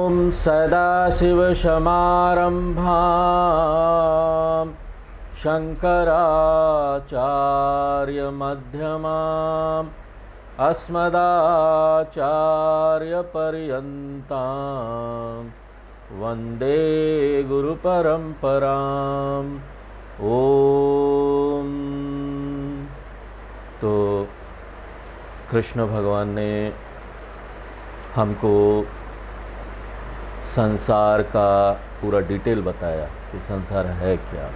सदाशिवसमारम्भां शङ्कराचार्यमध्यमाम् अस्मदाचार्यपर्यन्तां वन्दे गुरुपरम्पराम्। ओम। तो कृष्ण भगवान ने हमको संसार का पूरा डिटेल बताया कि संसार है क्या।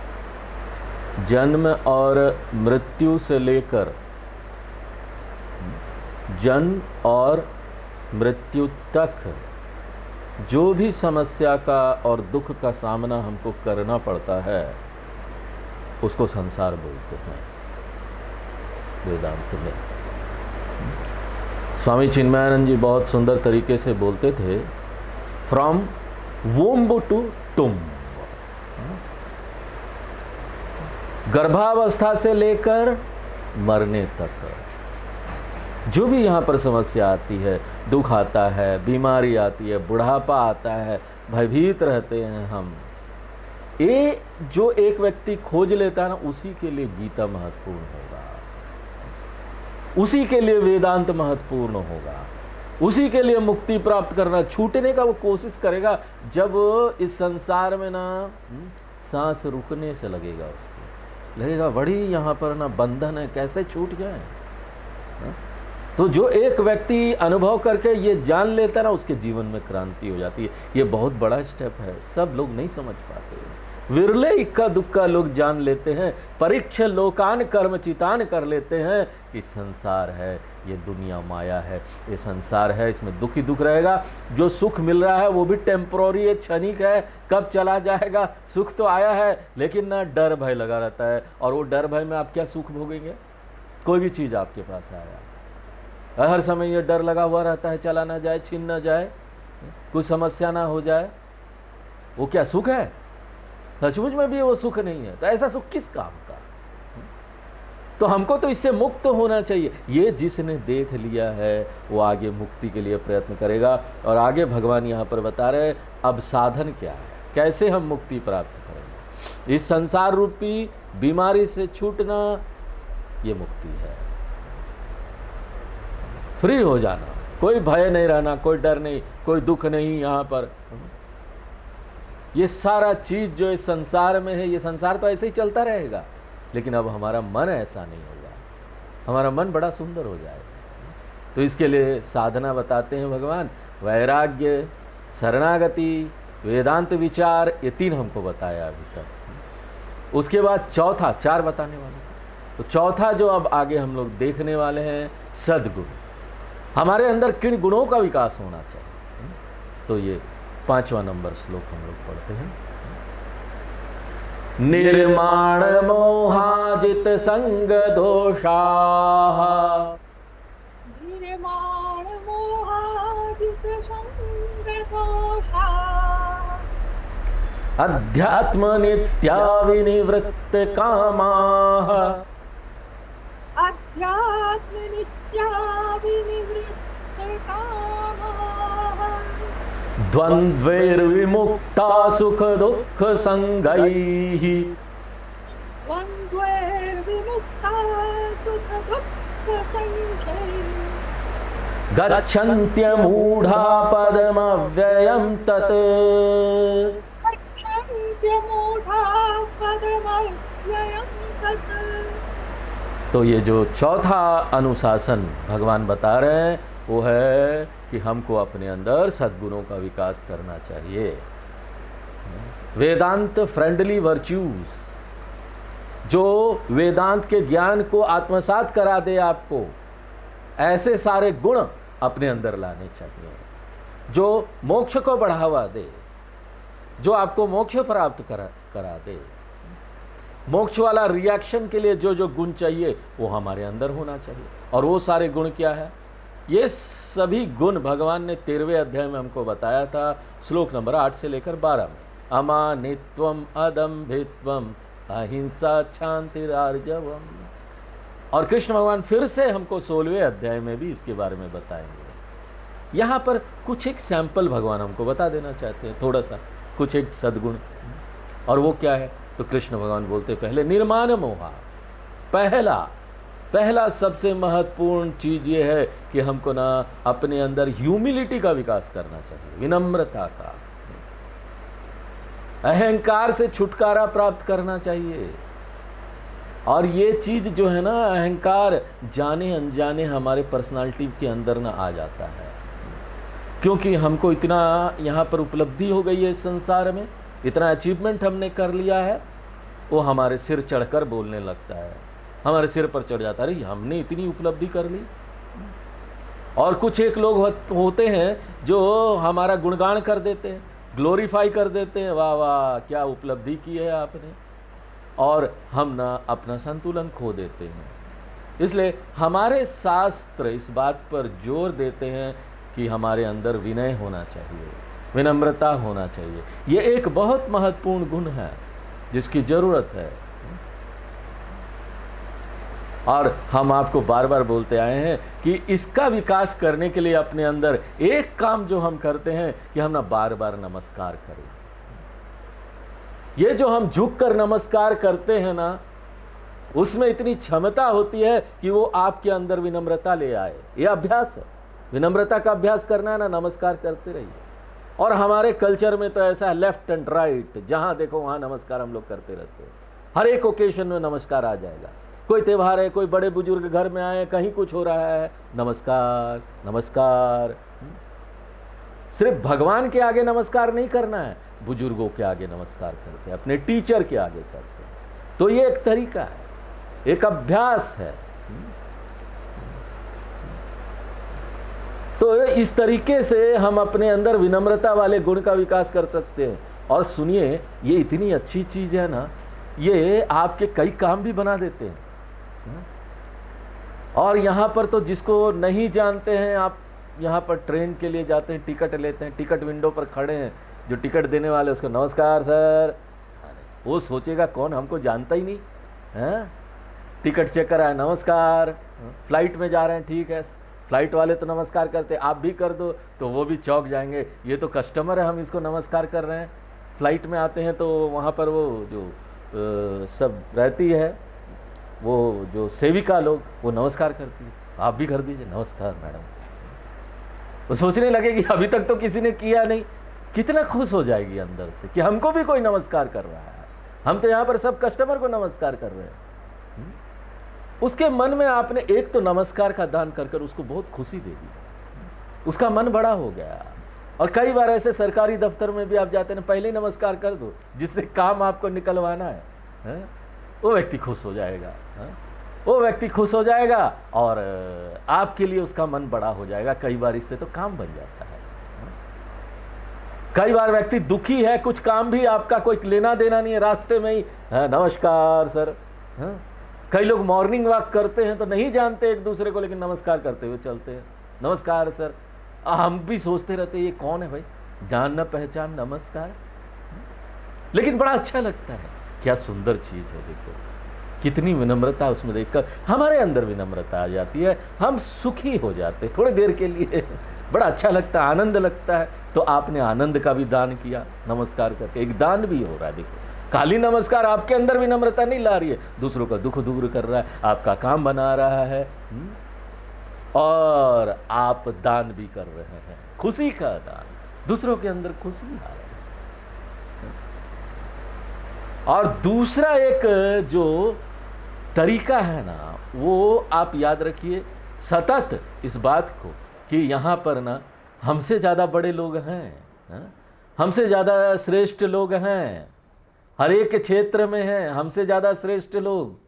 जन्म और मृत्यु से लेकर जन्म और मृत्यु तक जो भी समस्या का और दुख का सामना हमको करना पड़ता है उसको संसार बोलते हैं वेदांत में। स्वामी चिन्मयानंद जी बहुत सुंदर तरीके से बोलते थे, फ्रॉम वोम्ब टू टुम्ब, गर्भावस्था से लेकर मरने तक जो भी यहाँ पर समस्या आती है, दुख आता है, बीमारी आती है, बुढ़ापा आता है, भयभीत रहते हैं हम, ये जो एक व्यक्ति खोज लेता है ना, उसी के लिए गीता महत्वपूर्ण होगा, उसी के लिए वेदांत महत्वपूर्ण होगा, उसी के लिए मुक्ति प्राप्त करना, छूटने का वो कोशिश करेगा। जब इस संसार में ना सांस रुकने से लगेगा, उसको लगेगा बड़ी यहाँ पर ना बंधन है, कैसे छूट जाए। तो जो एक व्यक्ति अनुभव करके ये जान लेता है ना, उसके जीवन में क्रांति हो जाती है। ये बहुत बड़ा स्टेप है, सब लोग नहीं समझ पाते। विरले इक्का दुक्का लोग जान लेते हैं, परीक्ष लोकान कर्म चितान कर लेते हैं कि संसार है, ये दुनिया माया है, ये संसार है, इसमें दुख ही दुख रहेगा। जो सुख मिल रहा है वो भी टेम्पोररी है, क्षणिक है, कब चला जाएगा। सुख तो आया है लेकिन ना डर भय लगा रहता है, और वो डर भय में आप क्या सुख भोगेंगे। कोई भी चीज़ आपके पास आया, हर समय ये डर लगा हुआ रहता है, चला ना जाए, छीन ना जाए, कुछ समस्या ना हो जाए, वो क्या सुख है। सचमुच में भी वो सुख नहीं है, तो ऐसा सुख किस काम का। तो हमको तो इससे मुक्त होना चाहिए। ये जिसने देख लिया है वो आगे मुक्ति के लिए प्रयत्न करेगा। और आगे भगवान यहाँ पर बता रहे अब साधन क्या है, कैसे हम मुक्ति प्राप्त करेंगे। इस संसार रूपी बीमारी से छूटना ये मुक्ति है, फ्री हो जाना, कोई भय नहीं रहना, कोई डर नहीं, कोई दुख नहीं। यहाँ पर ये सारा चीज जो इस संसार में है, ये संसार तो ऐसे ही चलता रहेगा, लेकिन अब हमारा मन ऐसा नहीं होगा, हमारा मन बड़ा सुंदर हो जाएगा। तो इसके लिए साधना बताते हैं भगवान, वैराग्य, शरणागति, वेदांत विचार, ये 3 हमको बताया अभी तक। उसके बाद चौथा, 4 बताने वाले, तो चौथा जो अब आगे हम लोग देखने वाले हैं, सद्गुण। हमारे अंदर किन गुणों का विकास होना चाहिए। तो ये 5वां नंबर श्लोक हम लोग पढ़ते हैं। निर्माण मोहाजित संग दोषाः, निर्माण मोहाजित संग दोषाः, अध्यात्म नित्या विनिवृत्त कामाः, अध्यात्म नित्या विनिवृत्त कामाः, द्वन्द्वैर्विमुक्ता सुख दुःख संगैः, द्वन्द्वैर्विमुक्ता सुख दुःख संगैः, गच्छन्त्यमूढा पदमव्ययं तत्, गच्छन्त्यमूढा पदमव्ययं तत्। तो ये जो चौथा अनुशासन भगवान बता रहे हैं वो है कि हमको अपने अंदर सद्गुणों का विकास करना चाहिए। वेदांत फ्रेंडली वर्च्यूज, जो वेदांत के ज्ञान को आत्मसात करा दे आपको, ऐसे सारे गुण अपने अंदर लाने चाहिए, जो मोक्ष को बढ़ावा दे, जो आपको मोक्ष प्राप्त करा दे। मोक्ष वाला रिएक्शन के लिए जो जो गुण चाहिए वो हमारे अंदर होना चाहिए। और वो सारे गुण क्या है, ये सभी गुण भगवान ने 13वें अध्याय में हमको बताया था, श्लोक नंबर 8 से लेकर 12 में। अमानित्वम, अदम्भित्वम, अहिंसा, क्षांतिरार्जवम। और कृष्ण भगवान फिर से हमको 16वें अध्याय में भी इसके बारे में बताएंगे। यहाँ पर कुछ एक सैंपल भगवान हमको बता देना चाहते हैं, थोड़ा सा कुछ एक सद्गुण। और वो क्या है? तो कृष्ण भगवान बोलते पहले निर्माण मोहा, पहला सबसे महत्वपूर्ण चीज ये है कि हमको ना अपने अंदर ह्यूमिलिटी का विकास करना चाहिए, विनम्रता का, अहंकार से छुटकारा प्राप्त करना चाहिए। और ये चीज जो है ना, अहंकार जाने अनजाने हमारे पर्सनालिटी के अंदर ना आ जाता है, क्योंकि हमको इतना यहाँ पर उपलब्धि हो गई है इस संसार में, इतना अचीवमेंट हमने कर लिया है, वो हमारे सिर चढ़कर बोलने लगता है, हमारे सिर पर चढ़ जाता है, अरे हमने इतनी उपलब्धि कर ली। और कुछ एक लोग होते हैं जो हमारा गुणगान कर देते हैं, ग्लोरीफाई कर देते हैं, वाह वाह क्या उपलब्धि की है आपने, और हम ना अपना संतुलन खो देते हैं। इसलिए हमारे शास्त्र इस बात पर जोर देते हैं कि हमारे अंदर विनय होना चाहिए, विनम्रता होना चाहिए। ये एक बहुत महत्वपूर्ण गुण है जिसकी जरूरत है। और हम आपको बार बार बोलते आए हैं कि इसका विकास करने के लिए अपने अंदर एक काम जो हम करते हैं कि हम ना बार बार नमस्कार करें। ये जो हम झुक कर नमस्कार करते हैं ना, उसमें इतनी क्षमता होती है कि वो आपके अंदर विनम्रता ले आए। ये अभ्यास है, विनम्रता का अभ्यास करना है ना, नमस्कार करते रहिए। और हमारे कल्चर में तो ऐसा है, लेफ्ट एंड राइट, जहां देखो वहां नमस्कार हम लोग करते रहते हैं। हर एक ओकेशन में नमस्कार आ जाएगा। कोई त्यौहार है, कोई बड़े बुजुर्ग घर में आए, कहीं कुछ हो रहा है, नमस्कार नमस्कार। सिर्फ भगवान के आगे नमस्कार नहीं करना है, बुजुर्गों के आगे नमस्कार करते हैं, अपने टीचर के आगे करते हैं। तो ये एक तरीका है, एक अभ्यास है। तो इस तरीके से हम अपने अंदर विनम्रता वाले गुण का विकास कर सकते हैं। और सुनिए, ये इतनी अच्छी चीज है ना, ये आपके कई काम भी बना देते हैं। और यहाँ पर तो जिसको नहीं जानते हैं, आप यहाँ पर ट्रेन के लिए जाते हैं, टिकट लेते हैं, टिकट विंडो पर खड़े हैं, जो टिकट देने वाले उसको नमस्कार सर, वो सोचेगा कौन, हमको जानता ही नहीं है। टिकट चेक कराया, नमस्कार। फ्लाइट में जा रहे हैं, ठीक है, फ्लाइट वाले तो नमस्कार करते, आप भी कर दो तो वो भी चौंक जाएंगे, ये तो कस्टमर है, हम इसको नमस्कार कर रहे हैं। फ्लाइट में आते हैं तो वहाँ पर वो जो सब रहती है, वो जो सेविका लोग, वो नमस्कार करती है, आप भी कर दीजिए, नमस्कार मैडम। वो सोचने लगे कि अभी तक तो किसी ने किया नहीं, कितना खुश हो जाएगी अंदर से कि हमको भी कोई नमस्कार कर रहा है। हम तो यहाँ पर सब कस्टमर को नमस्कार कर रहे हैं। उसके मन में आपने एक तो नमस्कार का दान कर कर उसको बहुत खुशी दे दी, उसका मन बड़ा हो गया। और कई बार ऐसे सरकारी दफ्तर में भी आप जाते हैं, पहले ही नमस्कार कर दो, जिससे काम आपको निकलवाना है? वो व्यक्ति खुश हो जाएगा, वो व्यक्ति खुश हो जाएगा और आपके लिए उसका मन बड़ा हो जाएगा। कई बार इससे तो काम बन जाता है। कई बार व्यक्ति दुखी है, कुछ काम भी आपका कोई लेना देना नहीं है, रास्ते में ही नमस्कार सर। कई लोग मॉर्निंग वॉक करते हैं तो नहीं जानते एक दूसरे को, लेकिन नमस्कार करते हुए चलते हैं, नमस्कार सर। हम भी सोचते रहते हैं ये कौन है भाई, जान न पहचान, नमस्कार। लेकिन बड़ा अच्छा लगता है, क्या सुंदर चीज है। देखो कितनी विनम्रता उसमें देखकर हमारे अंदर विनम्रता आ जाती है, हम सुखी हो जाते हैं थोड़ी देर के लिए, बड़ा अच्छा लगता है, आनंद लगता है। तो आपने आनंद का भी दान किया नमस्कार करके, एक दान भी हो रहा है। देखो खाली नमस्कार आपके अंदर विनम्रता नहीं ला रही है, दूसरों का दुख दूर कर रहा है, आपका काम बना रहा है, और आप दान भी कर रहे हैं, खुशी का दान, दूसरों के अंदर खुशी आ रही है। और दूसरा एक जो तरीका है ना, वो आप याद रखिए सतत इस बात को कि यहाँ पर ना हमसे ज़्यादा बड़े लोग हैं, हमसे ज़्यादा श्रेष्ठ लोग हैं, हर एक क्षेत्र में हैं हमसे ज़्यादा श्रेष्ठ लोग।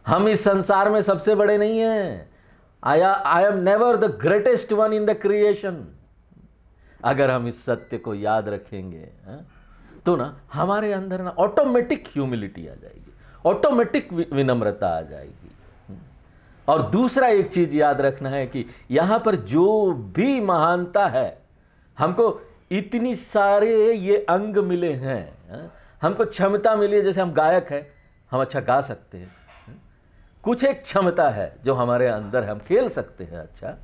हम इस संसार में सबसे बड़े नहीं हैं। I am never the greatest one in the creation. अगर हम इस सत्य को याद रखेंगे तो ना हमारे अंदर ना ऑटोमेटिक ह्यूमिलिटी आ जाएगी, ऑटोमेटिक विनम्रता आ जाएगी। और दूसरा एक चीज याद रखना है कि यहां पर जो भी महानता है, हमको इतनी सारे ये अंग मिले हैं, हमको क्षमता मिली है, जैसे हम गायक हैं, हम अच्छा गा सकते हैं, कुछ एक क्षमता है जो हमारे अंदर है, हम खेल सकते हैं, अच्छा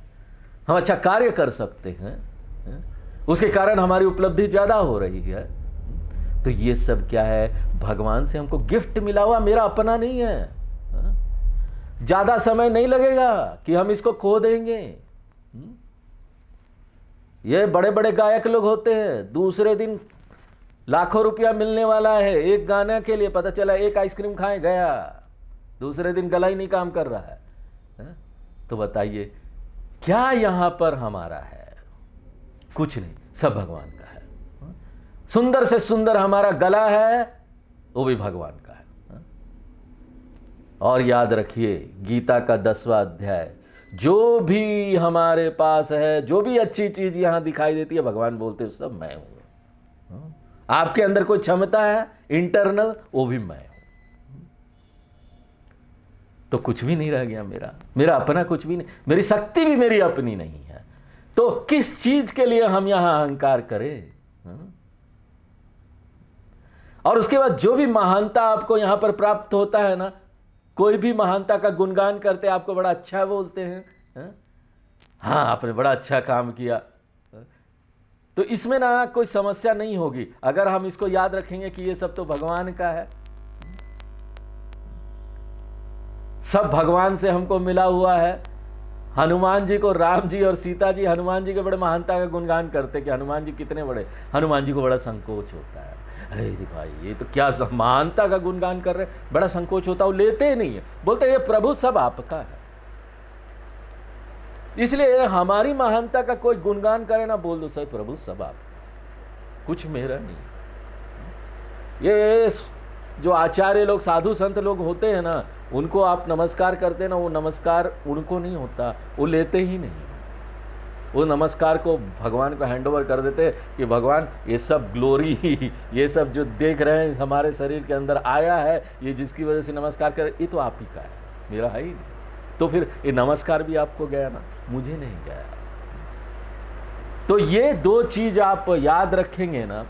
हम अच्छा कार्य कर सकते हैं, उसके कारण हमारी उपलब्धि ज्यादा हो रही है। तो ये सब क्या है? भगवान से हमको गिफ्ट मिला हुआ, मेरा अपना नहीं है। ज्यादा समय नहीं लगेगा कि हम इसको खो देंगे। ये बड़े बड़े गायक लोग होते हैं, दूसरे दिन लाखों रुपया मिलने वाला है एक गाने के लिए, पता चला एक आइसक्रीम खाए गया, दूसरे दिन गला ही नहीं काम कर रहा है। तो बताइए क्या यहां पर हमारा है? कुछ नहीं, सब भगवान का है। सुंदर से सुंदर हमारा गला है, वो भी भगवान का है। और याद रखिए गीता का 10वां अध्याय, जो भी हमारे पास है, जो भी अच्छी चीज यहां दिखाई देती है, भगवान बोलते हैं सब मैं हूं। आपके अंदर कोई क्षमता है इंटरनल, वो भी मैं हूं। तो कुछ भी नहीं रह गया मेरा अपना कुछ भी नहीं, मेरी शक्ति भी मेरी अपनी नहीं है। तो किस चीज के लिए हम यहां अहंकार करें? और उसके बाद जो भी महानता आपको यहां पर प्राप्त होता है ना, कोई भी महानता का गुणगान करते आपको बड़ा अच्छा बोलते हैं, हाँ आपने बड़ा अच्छा काम किया, तो इसमें ना कोई समस्या नहीं होगी अगर हम इसको याद रखेंगे कि ये सब तो भगवान का है, सब भगवान से हमको मिला हुआ है। हनुमान जी को राम जी और सीता जी हनुमान जी के बड़े महानता का गुणगान करते कि हनुमान जी कितने बड़े, हनुमान जी को बड़ा संकोच होता है, अरे भाई ये तो क्या महानता का गुणगान कर रहे, बड़ा संकोच होता, वो लेते ही नहीं है, बोलते ये प्रभु सब आपका है। इसलिए हमारी महानता का कोई गुणगान करे ना, बोल दो सही प्रभु सब आप, कुछ मेरा नहीं। ये जो आचार्य लोग साधु संत लोग होते हैं ना, उनको आप नमस्कार करते हैं ना, वो नमस्कार उनको नहीं होता, वो लेते ही नहीं, वो नमस्कार को भगवान को हैंडओवर कर देते कि भगवान ये सब ग्लोरी, ये सब जो देख रहे हैं हमारे शरीर के अंदर आया है, ये जिसकी वजह से नमस्कार कर, ये तो आप ही का है, मेरा है ही नहीं। तो फिर ये नमस्कार भी आपको गया ना, मुझे नहीं गया। तो ये दो चीज आप याद रखेंगे ना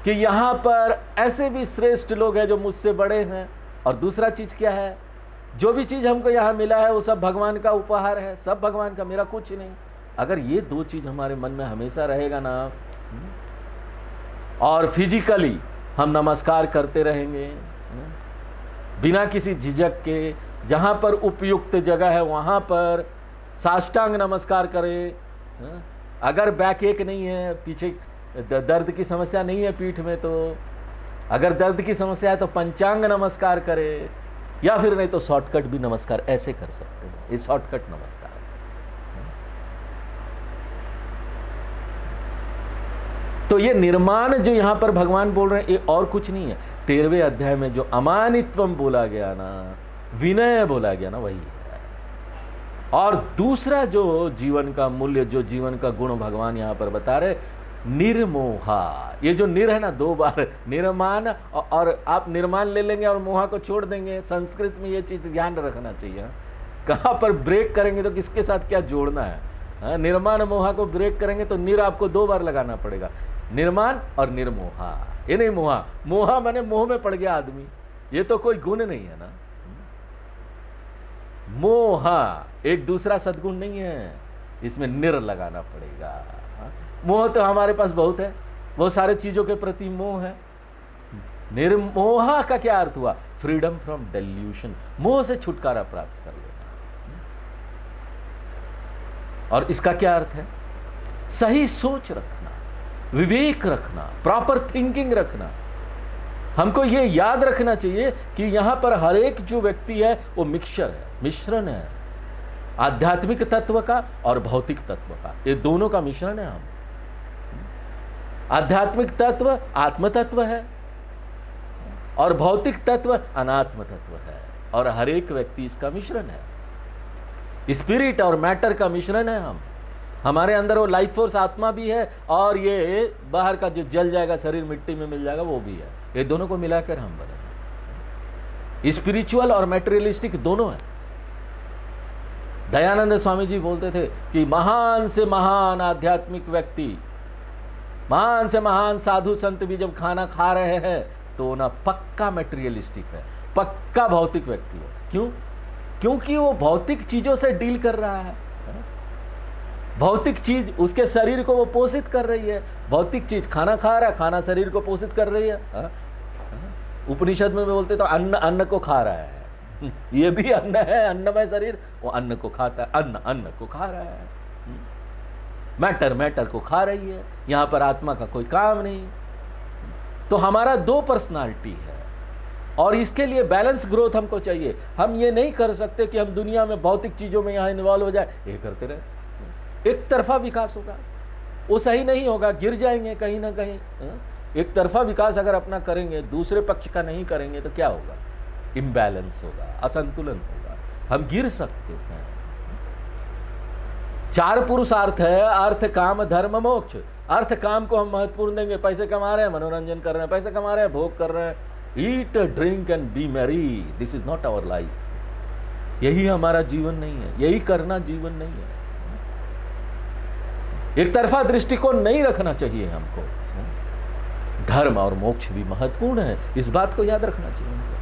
कि यहां पर ऐसे भी श्रेष्ठ लोग हैं जो मुझसे बड़े हैं, और दूसरा चीज क्या है, जो भी चीज हमको यहां मिला है वो सब भगवान का उपहार है, सब भगवान का, मेरा कुछ नहीं। अगर ये दो चीज हमारे मन में हमेशा रहेगा ना, और फिजिकली हम नमस्कार करते रहेंगे बिना किसी झिझक के, जहां पर उपयुक्त जगह है वहां पर साष्टांग नमस्कार करें। अगर बैक एक नहीं है, पीछे दर्द की समस्या नहीं है पीठ में, तो अगर दर्द की समस्या है तो पंचांग नमस्कार करें, या फिर नहीं तो शॉर्टकट भी नमस्कार ऐसे कर सकते हैं, ये शॉर्टकट नमस्कार। तो ये निर्माण जो यहां पर भगवान बोल रहे हैं, ये और कुछ नहीं है। 13वें अध्याय में जो अमानित्वम बोला गया ना, विनय बोला गया ना, वही है। और दूसरा जो जीवन का मूल्य, जो जीवन का गुण भगवान यहां पर बता रहे, निर्मोहा। ये जो निर है ना, 2 बार निर्माण, और आप निर्माण ले लेंगे और मोहा को छोड़ देंगे। संस्कृत में ये चीज ध्यान रखना चाहिए, कहां पर ब्रेक करेंगे तो किसके साथ क्या जोड़ना है। निर्माण मोहा को ब्रेक करेंगे तो निर आपको 2 बार लगाना पड़ेगा, निर्माण और निर्मोहा। ये नहीं मोहा, मोहा माने मोह में पड़ गया आदमी, ये तो कोई गुण नहीं है ना। मोहा एक दूसरा सद्गुण नहीं है, इसमें निर लगाना पड़ेगा। मोह तो हमारे पास बहुत है, बहुत सारे चीजों के प्रति मोह है। निर्मोहा का क्या अर्थ हुआ? फ्रीडम फ्रॉम डेल्यूशन, मोह से छुटकारा प्राप्त कर लेना। और इसका क्या अर्थ है? सही सोच रखना, विवेक रखना, प्रॉपर थिंकिंग रखना। हमको ये याद रखना चाहिए कि यहां पर हर एक जो व्यक्ति है वो मिक्सचर है, मिश्रण है, आध्यात्मिक तत्व का और भौतिक तत्व का, ये दोनों का मिश्रण है। हम आध्यात्मिक तत्व आत्म तत्व है और भौतिक तत्व अनात्म तत्व है, और हर एक व्यक्ति इसका मिश्रण है। स्पिरिट और मैटर का मिश्रण है हम। हमारे अंदर वो लाइफ फोर्स आत्मा भी है, और ये बाहर का जो जल जाएगा शरीर मिट्टी में मिल जाएगा वो भी है। ये दोनों को मिलाकर हम बने, स्पिरिचुअल और मैटेरियलिस्टिक दोनों है। दयानंद स्वामी जी बोलते थे कि महान से महान आध्यात्मिक व्यक्ति, महान से महान साधु संत भी जब खाना खा रहे हैं तो ना पक्का मैटेरियलिस्टिक है, पक्का भौतिक व्यक्ति है। क्यों? क्योंकि वो भौतिक चीजों से डील कर रहा है। भौतिक चीज उसके शरीर को वो पोषित कर रही है। भौतिक चीज खाना खा रहा है, खाना शरीर को पोषित कर रही है। उपनिषद में बोलते तो अन्न अन्न को खा रहा है। ये भी अन्न है, अन्नमय शरीर, वो अन्न को खाता है, अन्न अन्न को खा रहा है। मैटर मैटर को खा रही है। यहां पर आत्मा का कोई काम नहीं। तो हमारा दो पर्सनालिटी है और इसके लिए बैलेंस ग्रोथ हमको चाहिए। हम ये नहीं कर सकते कि हम दुनिया में भौतिक चीजों में यहां इन्वॉल्व हो जाए, ये करते रहे। एक तरफा विकास होगा, वो सही नहीं होगा, गिर जाएंगे कहीं ना कहीं। एक तरफा विकास अगर अपना करेंगे, दूसरे पक्ष का नहीं करेंगे तो क्या होगा? इम्बैलेंस होगा, असंतुलन होगा, हम गिर सकते हैं। 4 पुरुषार्थ है, अर्थ काम धर्म मोक्ष। अर्थ काम को हम महत्वपूर्ण देंगे, पैसे कमा रहे हैं, मनोरंजन कर रहे हैं, पैसे कमा रहे हैं, भोग कर रहे हैं, eat drink and be merry, this is not our life. यही हमारा जीवन नहीं है, यही करना जीवन नहीं है। एक तरफा दृष्टिकोण नहीं रखना चाहिए हमको। धर्म और मोक्ष भी महत्वपूर्ण है, इस बात को याद रखना चाहिए हमको।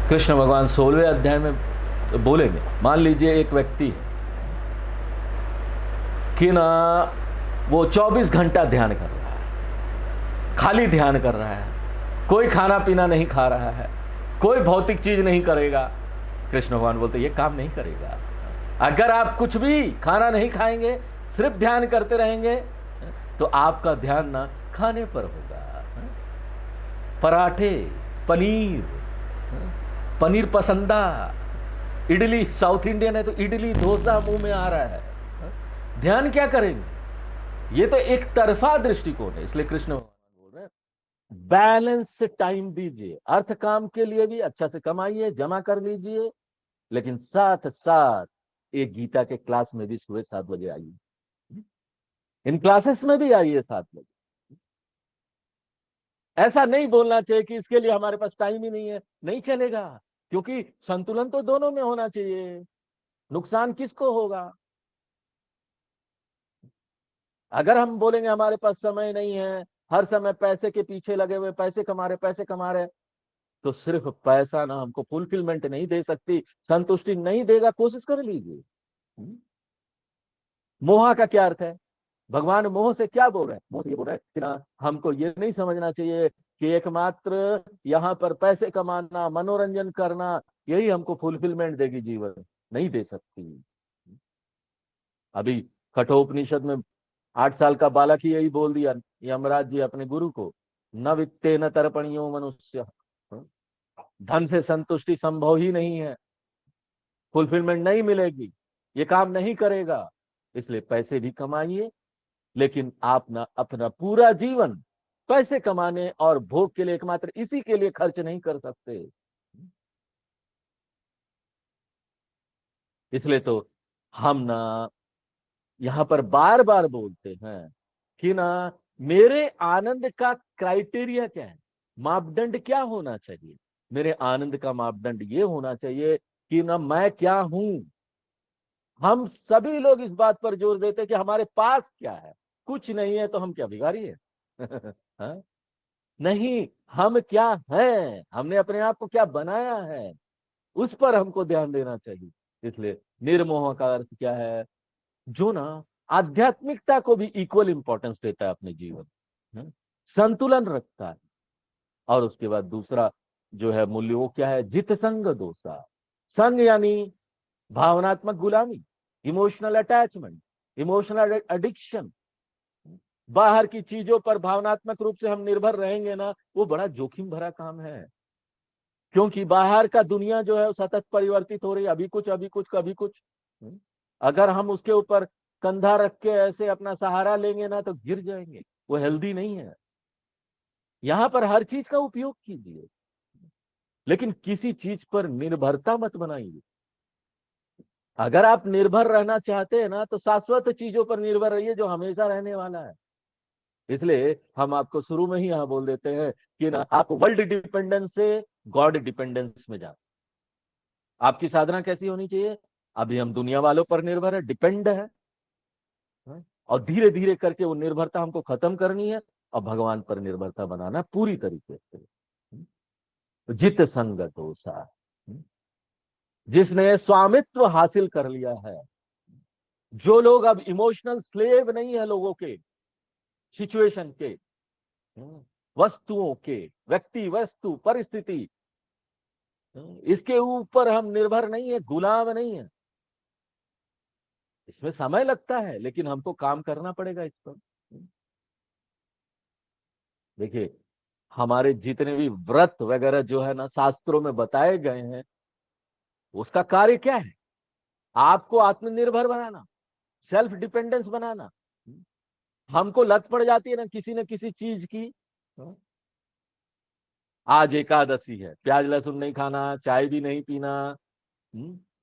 कृष्ण भगवान 16वें अध्याय में बोलेंगे, मान लीजिए एक व्यक्ति है कि ना वो 24 घंटा ध्यान कर रहा है, खाली ध्यान कर रहा है, कोई खाना पीना नहीं खा रहा है, कोई भौतिक चीज नहीं करेगा। कृष्ण भगवान बोलते ये काम नहीं करेगा। अगर आप कुछ भी खाना नहीं खाएंगे, सिर्फ ध्यान करते रहेंगे, तो आपका ध्यान ना खाने पर होगा। पराठे, पनीर, पनीर पसंदा, इडली, साउथ इंडियन है तो इडली डोसा मुंह में आ रहा है। ध्यान क्या करेंगे? ये तो एक तरफा दृष्टिकोण है। इसलिए कृष्ण भगवान बोल रहे हैं बैलेंस टाइम दीजिए। अर्थ काम के लिए भी अच्छा से कमाइए, जमा कर लीजिए, लेकिन साथ साथ एक गीता के क्लास में भी सुबह 7 बजे आइए, इन क्लासेस में भी आइए 7 बजे। ऐसा नहीं बोलना चाहिए कि इसके लिए हमारे पास टाइम ही नहीं है, नहीं चलेगा, क्योंकि संतुलन तो दोनों में होना चाहिए। नुकसान किसको होगा? अगर हम बोलेंगे हमारे पास समय नहीं है, हर समय पैसे के पीछे लगे हुए, पैसे कमा रहे, तो सिर्फ पैसा ना हमको फुलफिलमेंट नहीं दे सकती, संतुष्टि नहीं देगा। कोशिश कर लीजिए। मोह का क्या अर्थ है? भगवान मोह से क्या बोल रहे हैं? मोह ये बोल रहे हैं कि ना हमको ये नहीं समझना चाहिए कि एकमात्र यहाँ पर पैसे कमाना, मनोरंजन करना, यही हमको फुलफिलमेंट देगी। जीवन नहीं दे सकती। अभी कठोपनिषद में 8 साल का बालक ही यही बोल दिया यमराज जी अपने गुरु को, न वित्ते न तर्पणियो मनुष्य। धन से संतुष्टि संभव ही नहीं है, फुलफिलमेंट नहीं मिलेगी, ये काम नहीं करेगा। इसलिए पैसे भी कमाइए, लेकिन आप ना अपना पूरा जीवन पैसे कमाने और भोग के लिए, एकमात्र इसी के लिए खर्च नहीं कर सकते। इसलिए तो हम ना यहां पर बार बार बोलते हैं कि ना मेरे आनंद का क्राइटेरिया क्या है, मापदंड क्या होना चाहिए? मेरे आनंद का मापदंड ये होना चाहिए कि ना मैं क्या हूं। हम सभी लोग इस बात पर जोर देते हैं कि हमारे पास क्या है, कुछ नहीं है तो हम क्या भिखारी है? हाँ? नहीं, हम क्या हैं, हमने अपने आप को क्या बनाया है, उस पर हमको ध्यान देना चाहिए। इसलिए निर्मोह का अर्थ क्या है? जो ना आध्यात्मिकता को भी इक्वल इंपॉर्टेंस देता है अपने जीवन में, संतुलन रखता है। और उसके बाद दूसरा जो है मूल्य, वो क्या है? जित संग दोषा। संग यानी भावनात्मक गुलामी, इमोशनल अटैचमेंट, इमोशनल एडिक्शन। बाहर की चीजों पर भावनात्मक रूप से हम निर्भर रहेंगे ना, वो बड़ा जोखिम भरा काम है। क्योंकि बाहर का दुनिया जो है सतत परिवर्तित हो रही है, अभी कुछ अभी कुछ कभी कुछ। अगर हम उसके ऊपर कंधा रख के ऐसे अपना सहारा लेंगे ना, तो गिर जाएंगे, वो हेल्दी नहीं है। यहां पर हर चीज का उपयोग कीजिए, लेकिन किसी चीज पर निर्भरता मत बनाइए। अगर आप निर्भर रहना चाहते हैं ना, तो शाश्वत चीजों पर निर्भर रहिए, जो हमेशा रहने वाला है। इसलिए हम आपको शुरू में ही यहां बोल देते हैं कि ना आप वर्ल्ड डिपेंडेंस से गॉड डिपेंडेंस में जाए। आपकी साधना कैसी होनी चाहिए? अभी हम दुनिया वालों पर निर्भर है, डिपेंड है, और धीरे धीरे करके वो निर्भरता हमको खत्म करनी है और भगवान पर निर्भरता बनाना पूरी तरीके से। जित संग दोषा, जिसने स्वामित्व हासिल कर लिया है, जो लोग अब इमोशनल स्लेव नहीं है लोगों के, सिचुएशन के, वस्तुओं के, व्यक्ति वस्तु परिस्थिति, इसके ऊपर हम निर्भर नहीं है, गुलाम नहीं है। इसमें समय लगता है लेकिन हमको काम करना पड़ेगा इस पर। देखिए, हमारे जितने भी व्रत वगैरह जो है ना शास्त्रों में बताए गए हैं, उसका कार्य क्या है? आपको आत्मनिर्भर बनाना, सेल्फ डिपेंडेंस बनाना। हमको लत पड़ जाती है ना किसी चीज की। आज एकादशी है, प्याज लहसुन नहीं खाना, चाय भी नहीं पीना।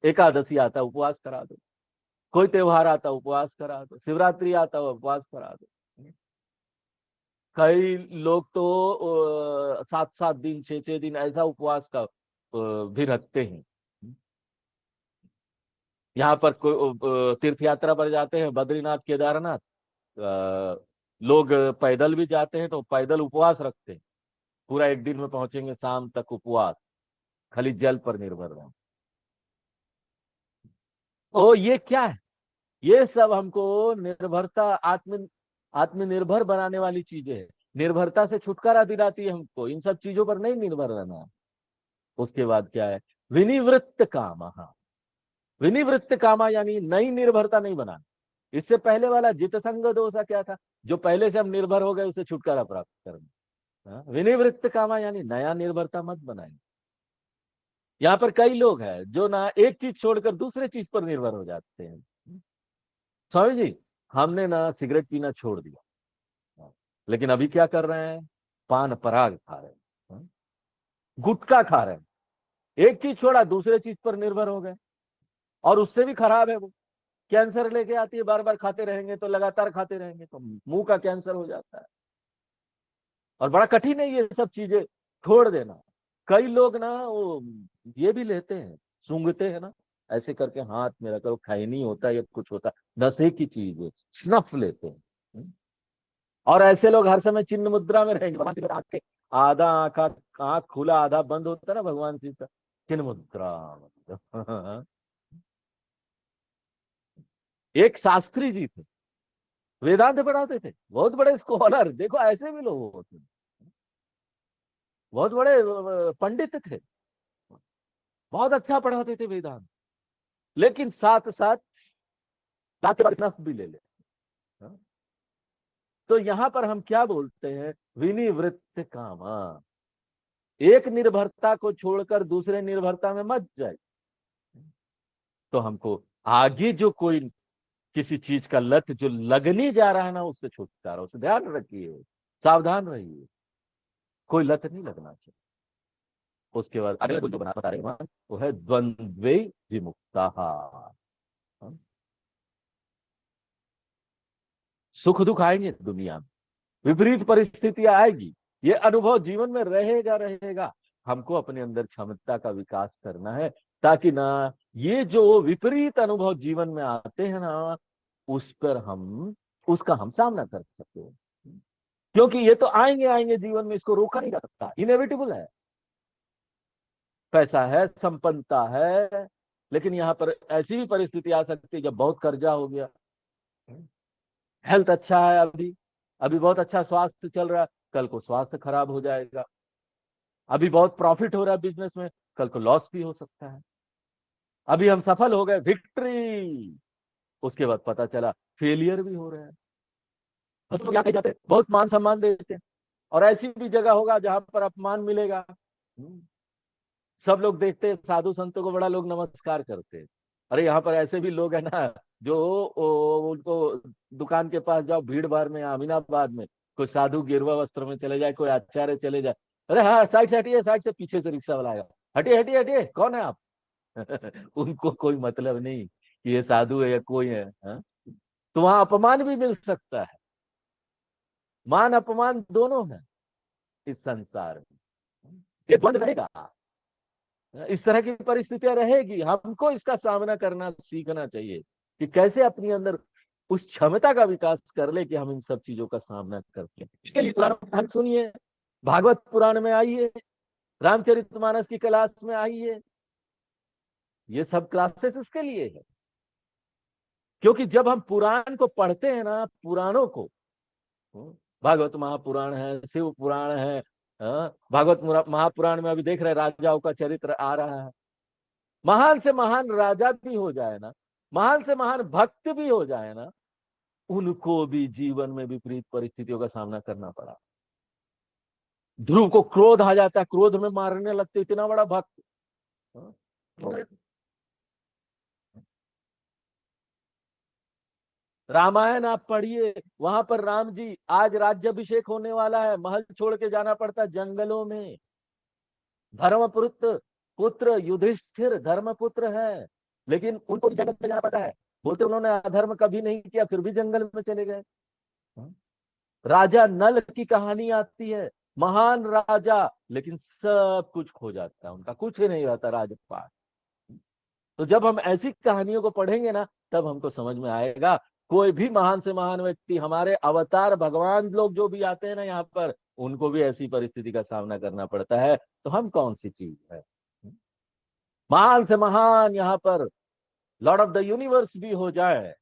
एकादशी आता, उपवास करा दो। कोई त्योहार आता, उपवास करा दो। शिवरात्रि आता, उपवास करा दो। कई लोग तो 7 7 दिन 6 6 दिन ऐसा उपवास का भी रखते हैं। यहाँ पर तीर्थ यात्रा पर जाते हैं, बद्रीनाथ केदारनाथ, लोग पैदल भी जाते हैं तो पैदल उपवास रखते हैं। पूरा एक दिन में पहुंचेंगे, शाम तक उपवास, खाली जल पर निर्भर रहे। तो ये क्या है? ये सब हमको निर्भरता, आत्मनिर्भर बनाने वाली चीजें है। निर्भरता से छुटकारा दिलाती है हमको, इन सब चीजों पर नहीं निर्भर रहना। उसके बाद क्या है? विनिवृत्त कामा। विनिवृत्त कामा यानी नई निर्भरता नहीं बनाना। इससे पहले वाला जित संग दोषा क्या था? जो पहले से हम निर्भर हो गए उसे छुटकारा प्राप्त करना। विनिवृत्त कामा यानी नया निर्भरता मत बनाए। यहाँ पर कई लोग हैं जो ना एक चीज छोड़कर दूसरे चीज पर निर्भर हो जाते हैं। स्वामी जी, हमने ना सिगरेट पीना छोड़ दिया, लेकिन अभी क्या कर रहे हैं? पान पराग खा रहे हैं, गुटखा खा रहे हैं। एक चीज छोड़ा, दूसरे चीज पर निर्भर हो गए, और उससे भी खराब है वो। कैंसर लेके आती है, बार बार खाते रहेंगे तो, लगातार खाते रहेंगे तो मुंह का कैंसर हो जाता है। और बड़ा कठिन है ये सब चीजें छोड़ देना। कई लोग ना वो ये भी लेते हैं, सूंघते हैं ना, ऐसे करके हाथ में रखकर, खैनी होता है या कुछ होता है, नशे की चीज है, स्नफ लेते हैं। और ऐसे लोग हर समय चिन्ह मुद्रा में रहेंगे। भगवान शिव आंख के आधा आंख खुला आधा बंद होता है ना, भगवान शिव का चिन्ह मुद्रा। एक शास्त्री जी थे, वेदांत पढ़ाते थे, बहुत बड़े स्कॉलर। देखो ऐसे भी लोग होते हैं, बहुत बड़े पंडित थे, बहुत अच्छा पढ़ाते थे वेदांत, लेकिन साथ साथ नफ भी ले ले। हाँ? तो यहाँ पर हम क्या बोलते हैं? विनिवृत्त कामा। एक निर्भरता को छोड़कर दूसरे निर्भरता में मत जाए। तो हमको आगे जो कोई किसी चीज का लत जो लगने जा रहा है ना, उससे छुटकारा, उससे ध्यान रखिए, सावधान रहिए, कोई लत नहीं लगना चाहिए। उसके बाद अगला जो बता रहे हैं वो है द्वंद्वे विमुक्ता। सुख दुख आएंगे दुनिया में, विपरीत परिस्थितियां आएगी, ये अनुभव जीवन में रहेगा रहेगा। हमको अपने अंदर क्षमता का विकास करना है, ताकि ना ये जो विपरीत अनुभव जीवन में आते हैं ना, उस पर हम उसका हम सामना कर सकते हैं। क्योंकि ये तो आएंगे आएंगे जीवन में, इसको रोका नहीं जा सकता, इनएविटेबल है। पैसा है, संपन्नता है, लेकिन यहाँ पर ऐसी भी परिस्थिति आ सकती है जब बहुत कर्जा हो गया। हेल्थ अच्छा है, अभी अभी बहुत अच्छा स्वास्थ्य चल रहा है, कल को स्वास्थ्य खराब हो जाएगा। अभी बहुत प्रॉफिट हो रहा है बिजनेस में, कल को लॉस भी हो सकता है। अभी हम सफल हो गए, विक्ट्री, उसके बाद पता चला फेलियर भी हो रहा है। तो क्या कह जाते हैं, बहुत मान सम्मान देते हैं, और ऐसी भी जगह होगा जहां पर अपमान मिलेगा। सब लोग देखते हैं, साधु संतों को बड़ा लोग नमस्कार करते हैं। अरे यहाँ पर ऐसे भी लोग हैं ना, जो उनको दुकान के पास जाओ, भीड़ भाड़ में, अमीनाबाद में कोई साधु गेरुआ वस्त्र में चले जाए, कोई आचार्य चले जाए, अरे हाँ साइड से हटिए, साइड से, पीछे से रिक्शा वाला आएगा, हटिए हटिए हटिए, कौन है आप? उनको कोई मतलब नहीं कि ये साधु है या कोई है। हाँ? तो वहां अपमान भी मिल सकता है, मान अपमान दोनों है इस संसार में। ये द्वंद रहेगा, इस तरह की परिस्थितियां रहेगी, हमको इसका सामना करना सीखना चाहिए कि कैसे अपनी अंदर उस क्षमता का विकास कर ले कि हम इन सब चीजों का सामना करते हैं। इसके लिए पुराण सुनिए, भागवत पुराण में आइए, रामचरितमानस की क्लास में आइए, ये सब क्लासेस इसके लिए है। क्योंकि जब हम पुराण को पढ़ते हैं ना, पुराणों को, भागवत महापुराण है, शिव पुराण है, भागवत महापुराण में अभी देख रहे राजाओं का चरित्र आ रहा है। महान से महान राजा भी हो जाए ना, महान से महान भक्त भी हो जाए ना, उनको भी जीवन में विपरीत परिस्थितियों का सामना करना पड़ा। ध्रुव को क्रोध आ जाता है, क्रोध में मारने लगते, इतना बड़ा भक्त। रामायण आप पढ़िए, वहां पर राम जी, आज राज्याभिषेक होने वाला है, महल छोड़ के जाना पड़ता जंगलों में। धर्मपुत्र पुत्र युधिष्ठिर धर्मपुत्र है, लेकिन उनको भी जंगल में जाना पड़ता है। बोलते उन्होंने अधर्म कभी नहीं किया, फिर भी जंगल में चले गए। राजा नल की कहानी आती है, महान राजा, लेकिन सब कुछ खो जाता है, उनका कुछ ही नहीं रहता राजपाट। तो जब हम ऐसी कहानियों को पढ़ेंगे ना, तब हमको समझ में आएगा, कोई भी महान से महान व्यक्ति, हमारे अवतार भगवान लोग जो भी आते हैं ना यहाँ पर, उनको भी ऐसी परिस्थिति का सामना करना पड़ता है। तो हम कौन सी चीज है? महान से महान यहाँ पर लॉर्ड ऑफ द यूनिवर्स भी हो जाए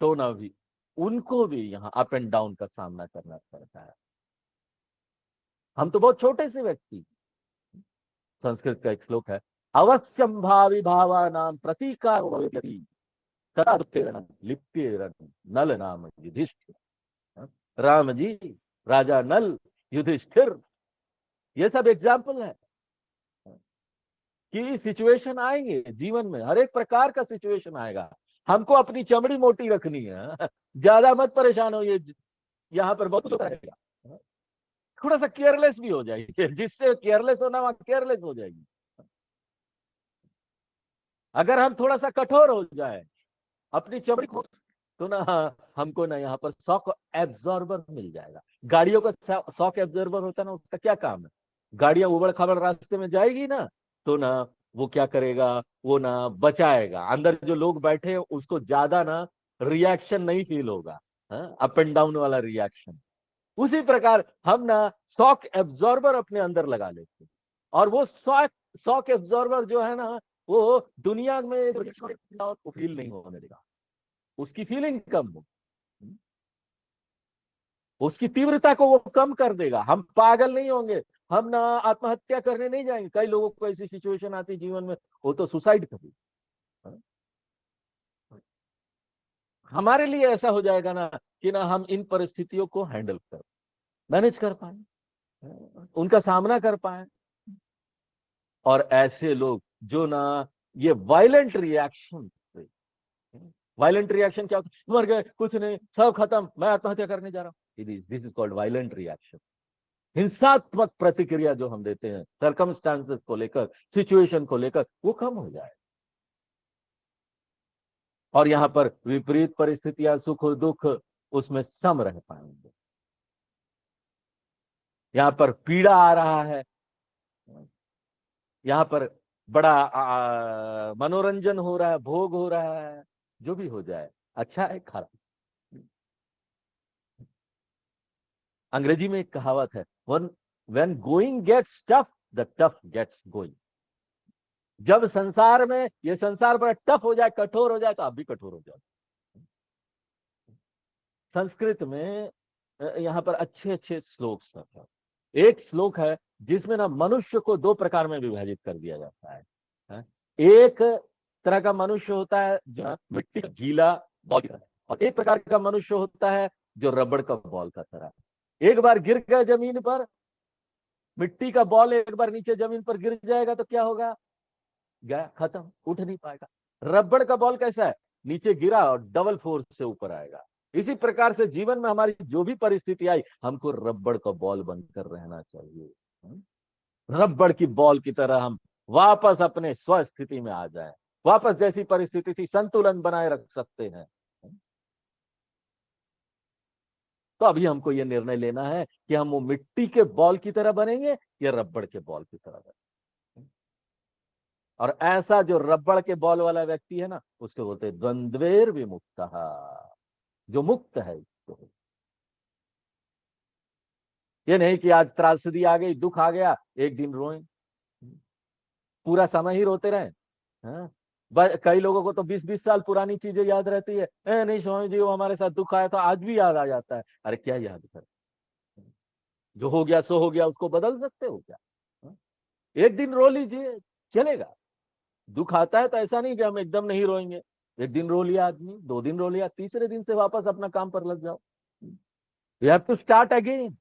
तो ना भी, उनको भी यहाँ अप एंड डाउन का सामना करना पड़ता है। हम तो बहुत छोटे से व्यक्ति। संस्कृत का एक श्लोक है, अवश्यम भावी भावा नाम प्रतीकार लिप्येरन नल नाम युधिष्ठिर। राम जी, राजा नल, युधिष्ठिर, ये सब एग्जाम्पल है कि सिचुएशन आएंगे जीवन में, हर एक प्रकार का सिचुएशन आएगा। हमको अपनी चमड़ी मोटी रखनी है, ज्यादा मत परेशान हो, ये यहाँ पर बहुत रहेगा। थोड़ा सा केयरलेस भी हो जाएगी, जिससे केयरलेस होना वहां केयरलेस हो जाएगी। अगर हम थोड़ा सा कठोर हो जाए अपनी चमड़ी को, तो ना हमको ना यहाँ पर शॉक एब्जॉर्बर मिल जाएगा। गाड़ियों का शॉक एब्जॉर्बर होता है ना, उसका क्या काम है? गाड़ियां उबड़ खाबड़ रास्ते में जाएगी ना, तो ना वो क्या करेगा, वो ना बचाएगा, अंदर जो लोग बैठे हैं उसको ज्यादा ना रिएक्शन नहीं फील होगा, अप एंड डाउन वाला रिएक्शन। उसी प्रकार हम ना शॉक एब्जॉर्बर अपने अंदर लगा लेते हैं, और वो शॉक शॉक एब्जॉर्बर जो है ना, वो दुनिया में फील नहीं होने देगा, उसकी फीलिंग कम हो, उसकी तीव्रता को वो कम कर देगा। हम पागल नहीं होंगे, हम ना आत्महत्या करने नहीं जाएंगे। कई लोगों को ऐसी सिचुएशन आती है जीवन में, वो तो सुसाइड कभी। हमारे लिए ऐसा हो जाएगा ना कि ना हम इन परिस्थितियों को हैंडल कर, मैनेज कर पाए, उनका सामना कर पाए। और ऐसे लोग जो ना ये वायलेंट रिएक्शन, वायलेंट रिएक्शन क्या होता है? मर गए, कुछ नहीं, सब खत्म, मैं आत्महत्या करने जा रहा हूं, this is called violent reaction. हिंसात्मक प्रतिक्रिया जो हम देते हैं सर्कमस्टांसेस को लेकर, सिचुएशन को लेकर, वो कम हो जाए। और यहाँ पर विपरीत परिस्थितियां, सुख और दुख, उसमें सम रह पाएंगे। यहाँ पर पीड़ा आ रहा है, यहाँ पर बड़ा मनोरंजन हो रहा है, भोग हो रहा है, जो भी हो जाए, अच्छा है खराब। अंग्रेजी में एक कहावत है, when going gets tough, the tough gets going। जब संसार में ये संसार बड़ा टफ हो जाए, कठोर हो जाए, तो आप भी कठोर हो जाओ। संस्कृत में यहाँ पर अच्छे अच्छे श्लोक हैं। एक श्लोक है जिसमें ना मनुष्य को दो प्रकार में विभाजित कर दिया जाता है। एक तरह का मनुष्य होता है जो मिट्टी का गीला बॉल की तरह, और एक प्रकार का मनुष्य होता है जो रबड़ का बॉल का तरह। एक बार गिर गया जमीन पर, मिट्टी का बॉल एक बार नीचे जमीन पर गिर जाएगा तो क्या होगा? गया, खत्म, उठ नहीं पाएगा। रबड़ का बॉल कैसा है? नीचे गिरा और डबल फोर्स से ऊपर आएगा। इसी प्रकार से जीवन में हमारी जो भी परिस्थिति आई, हमको रबड़ का बॉल बनकर रहना चाहिए। रबड़ की बॉल की तरह हम वापस अपने स्व स्थिति में आ जाएं, वापस जैसी परिस्थिति थी संतुलन बनाए रख सकते हैं। तो अभी हमको यह निर्णय लेना है कि हम वो मिट्टी के बॉल की तरह बनेंगे या रबड़ के बॉल की तरह बनेंगे। और ऐसा जो रबड़ के बॉल वाला व्यक्ति है ना, उसको बोलते हैं द्वंद्वेर विमुक्तः, जो मुक्त है। ये नहीं कि आज त्रासदी आ गई, दुख आ गया, एक दिन रोएं, पूरा समय ही रोते रहे। हाँ? कई लोगों को तो 20-20 साल पुरानी चीजें याद रहती है। नहीं स्वामी जी, वो हमारे साथ दुख आया था, आज भी याद आ जाता है। अरे क्या याद कर, जो हो गया सो हो गया, उसको बदल सकते हो क्या? हाँ? एक दिन रो लीजिए, चलेगा। दुख आता है तो ऐसा नहीं कि हम एकदम नहीं रोएंगे। एक दिन रो लिया आदमी, 2 दिन रो लिया, तीसरे दिन से वापस अपना काम पर लग जाओ। You have to start again.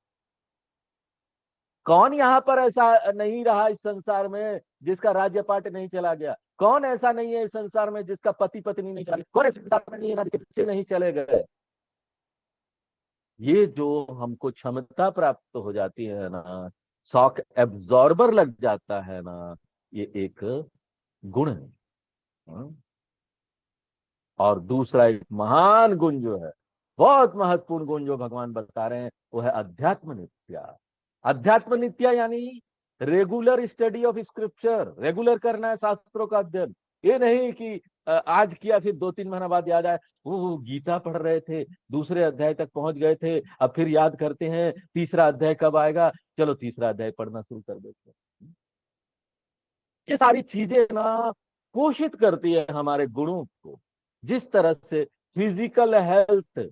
कौन यहाँ पर ऐसा नहीं रहा इस संसार में जिसका राज्य पाट नहीं चला गया? कौन ऐसा नहीं है इस संसार में जिसका पति पत्नी नहीं चला गया? कौन इस संसार में नहीं है जिसके बच्चे नहीं चले गए? ये जो हमको क्षमता प्राप्त हो जाती है ना, शॉक एब्जॉर्बर लग जाता है ना, ये एक गुण है। हाँ? और दूसरा एक महान गुण जो है, बहुत महत्वपूर्ण गुण जो भगवान बता रहे हैं, वो है अध्यात्म नित्या। अध्यात्म नित्या यानी regular study of scripture, regular करना है शास्त्रों का अध्ययन। ये नहीं कि आज किया फिर 2-3 महीना बाद याद आया, वो गीता पढ़ रहे थे, दूसरे अध्याय तक पहुंच गए थे, अब फिर याद करते हैं तीसरा अध्याय कब आएगा, चलो तीसरा अध्याय पढ़ना शुरू कर देते हैं। ये सारी चीजें ना पोषित करती है हमारे गुणों को। जिस तरह से फिजिकल हेल्थ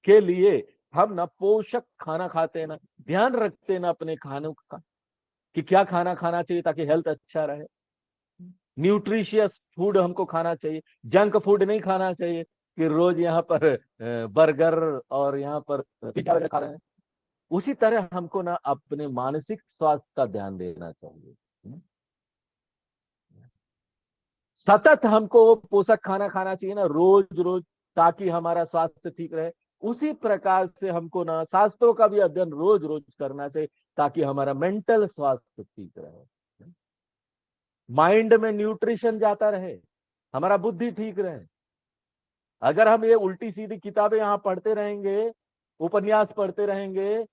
के लिए हम ना पोषक खाना खाते हैं ना, ध्यान रखते हैं ना अपने खानों का कि क्या खाना खाना चाहिए ताकि हेल्थ अच्छा रहे। न्यूट्रिशियस फूड हमको खाना चाहिए, जंक फूड नहीं खाना चाहिए कि रोज यहाँ पर बर्गर और यहाँ पर पिज्जा वगैरह खा रहे हैं। उसी तरह हमको ना अपने मानसिक स्वास्थ्य का ध्यान देना चाहिए। सतत हमको पोषक खाना खाना चाहिए ना, रोज रोज, ताकि हमारा स्वास्थ्य ठीक रहे। उसी प्रकार से हमको ना शास्त्रों का भी अध्ययन रोज रोज करना चाहिए ताकि हमारा मेंटल स्वास्थ्य ठीक रहे, माइंड में न्यूट्रिशन जाता रहे, हमारा बुद्धि ठीक रहे। अगर हम ये उल्टी सीधी किताबें यहाँ पढ़ते रहेंगे, उपन्यास पढ़ते रहेंगे,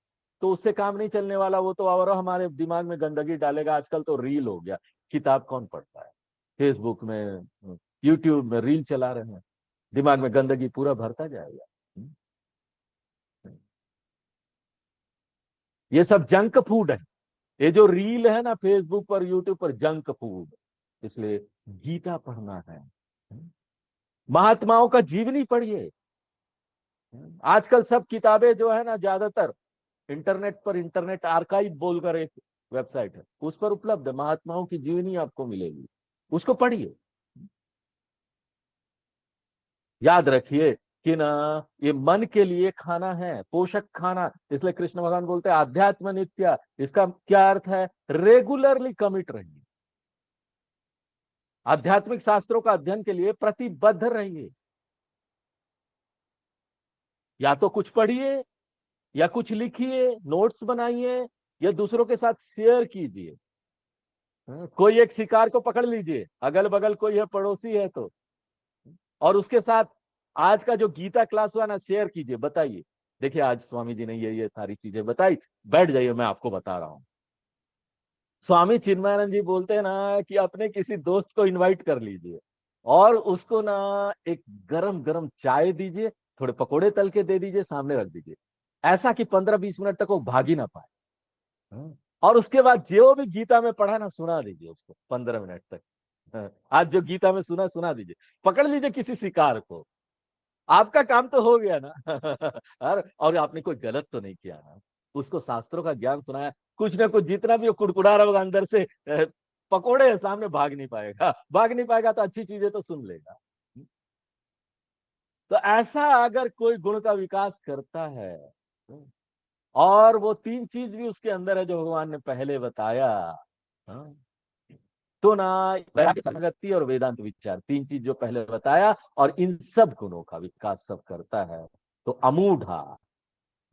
तो उससे काम नहीं चलने वाला। वो तो और हमारे दिमाग में गंदगी डालेगा। आजकल तो रील हो गया, किताब कौन पढ़ता है? फेसबुक में, यूट्यूब में रील चला रहे हैं, दिमाग में गंदगी पूरा भरता जाएगा। ये सब जंक फूड है। ये जो रील है ना फेसबुक पर, यूट्यूब पर, जंक फूड। इसलिए गीता पढ़ना है, महात्माओं का जीवनी पढ़िए। आजकल सब किताबें जो है ना, ज्यादातर इंटरनेट पर, इंटरनेट आर्काइव बोलकर एक वेबसाइट है, उस पर उपलब्ध है, महात्माओं की जीवनी आपको मिलेगी, उसको पढ़िए। याद रखिए कि ना, ये मन के लिए खाना है, पोषक खाना। इसलिए कृष्ण भगवान बोलते हैं आध्यात्म नित्य। इसका क्या अर्थ है? रेगुलरली कमिट रहिए, आध्यात्मिक शास्त्रों का अध्ययन के लिए प्रतिबद्ध रहिए। या तो कुछ पढ़िए, या कुछ लिखिए, नोट्स बनाइए, या दूसरों के साथ शेयर कीजिए। कोई एक शिकार को पकड़ लीजिए, अगल बगल कोई है, पड़ोसी है तो, और उसके साथ आज का जो गीता क्लास हुआ ना, शेयर कीजिए, बताइए देखिए आज स्वामी जी ने ये सारी चीजें बताई, बैठ जाइए मैं आपको बता रहा हूँ। स्वामी चिन्मयानंद जी बोलते हैं ना कि अपने किसी दोस्त को इनवाइट कर लीजिए और उसको ना एक गरम गरम चाय दीजिए, थोड़े पकोड़े तल के दे दीजिए, सामने रख दीजिए, ऐसा कि 15-20 मिनट तक वो भाग ही ना पाए। हाँ? और उसके बाद जो भी गीता में पढ़ा ना, सुना दीजिए उसको 15 मिनट तक। हाँ, आज जो गीता में सुना, सुना दीजिए। पकड़ लीजिए किसी शिकार को, आपका काम तो हो गया ना। और आपने कोई गलत तो नहीं किया ना, उसको शास्त्रों का ज्ञान सुनाया। कुछ ना कुछ जितना भी वो कुड़कुड़ा रहा होगा अंदर से, पकोड़े सामने, भाग नहीं पाएगा। भाग नहीं पाएगा तो अच्छी चीजें तो सुन लेगा। तो ऐसा अगर कोई गुण का विकास करता है, और वो 3 चीज भी उसके अंदर है जो भगवान ने पहले बताया, हाँ, तो ना वैराग्य, संगति और वेदांत विचार, 3 चीज जो पहले बताया, और इन सब गुणों का विकास सब करता है, तो अमूढ़ा,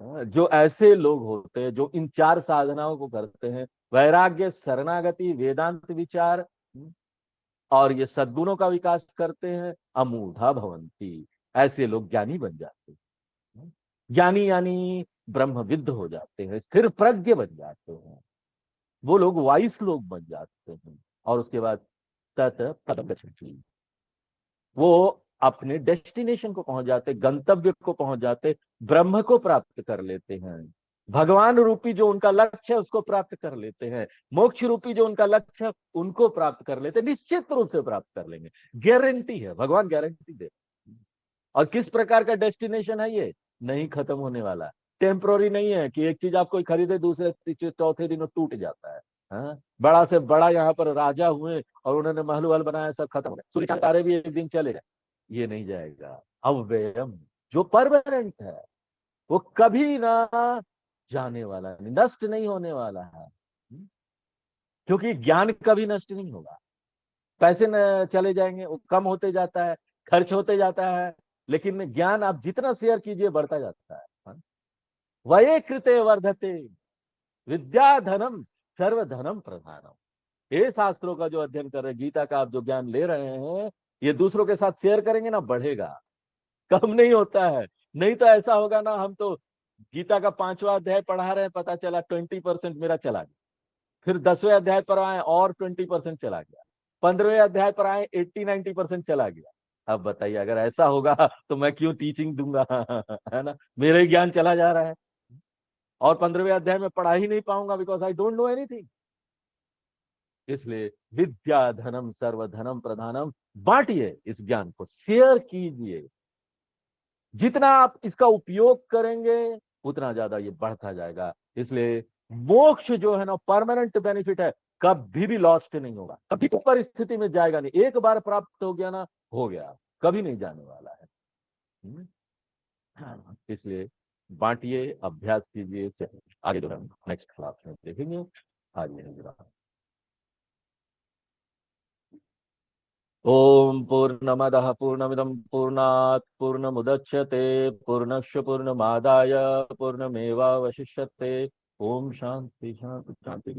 जो ऐसे लोग होते हैं जो इन 4 साधनाओं को करते हैं, वैराग्य, शरणागति, वेदांत विचार, और ये सद्गुणों का विकास करते हैं, अमूढ़ा भवंती, ऐसे लोग ज्ञानी बन जाते हैं। ज्ञानी यानी ब्रह्मविद्ध हो जाते हैं, स्थिर प्रज्ञ बन जाते हैं, वो लोग वाइस लोग बन जाते हैं। और उसके बाद तत् पदम गच्छन्ति, वो अपने डेस्टिनेशन को पहुंच जाते, गंतव्य को पहुंच जाते, ब्रह्म को प्राप्त कर लेते हैं। भगवान रूपी जो उनका लक्ष्य है उसको प्राप्त कर लेते हैं, मोक्ष रूपी जो उनका लक्ष्य है उनको प्राप्त कर लेते हैं, निश्चित रूप से प्राप्त कर लेंगे, गारंटी है, भगवान गारंटी दे। और किस प्रकार का डेस्टिनेशन है ये, नहीं खत्म होने वाला, टेम्पोररी नहीं है कि एक चीज आप कोई खरीदे दूसरे तीसरे चौथे दिन वो टूट जाता है। हाँ? बड़ा से बड़ा यहाँ पर राजा हुए और उन्होंने महल वहल बनाया, सब खत्म हो गया, सूर्य चांद तारे भी एक दिन चले गए, ये नहीं जाएगा। अव्ययम जो परमानेंट है वो कभी ना जाने वाला नहीं, नष्ट नहीं होने वाला है। क्योंकि ज्ञान कभी नष्ट नहीं होगा। पैसे न चले जाएंगे, वो कम होते जाता है, खर्च होते जाता है, लेकिन ज्ञान आप जितना शेयर कीजिए बढ़ता जाता है। हाँ? वये कृते वर्धते विद्या धनम सर्वधनम प्रधानम। ये शास्त्रों का जो अध्ययन कर रहे हैं, गीता का आप जो ज्ञान ले रहे हैं, ये दूसरों के साथ शेयर करेंगे ना, बढ़ेगा, कम नहीं होता है। नहीं तो ऐसा होगा ना, हम तो गीता का 5वां अध्याय पढ़ा रहे हैं, पता चला 20% मेरा चला गया, फिर 10वें अध्याय पर आए और 20% चला गया, 15वें अध्याय पर आए 80-90% चला गया। अब बताइए, अगर ऐसा होगा तो मैं क्यों टीचिंग दूंगा है ना, मेरा ही ज्ञान चला जा रहा है और 15वें अध्याय में पढ़ा ही नहीं पाऊंगा, because I don't know anything. इसलिए विद्या धनम सर्वधनम प्रधानम, बांटिए इस ज्ञान को, शेयर कीजिए, जितना आप इसका उपयोग करेंगे उतना ज्यादा ये बढ़ता जाएगा। इसलिए मोक्ष जो है ना, परमानेंट बेनिफिट है, कभी भी लॉस्ट नहीं होगा, कभी परिस्थिति में जाएगा नहीं, एक बार प्राप्त हो गया ना, हो गया, कभी नहीं जाने वाला है। इसलिए बांटिए, अभ्यास कीजिए, इसे आगे जो हम नेक्स्ट क्लास में देखेंगे। आज ओम पूर्णमदः पूर्णमिदं पूर्णात् पूर्णमुदच्यते पूर्णस्य पूर्णमादाय पूर्णमेवावशिष्यते। ओम शांति शांति शांति।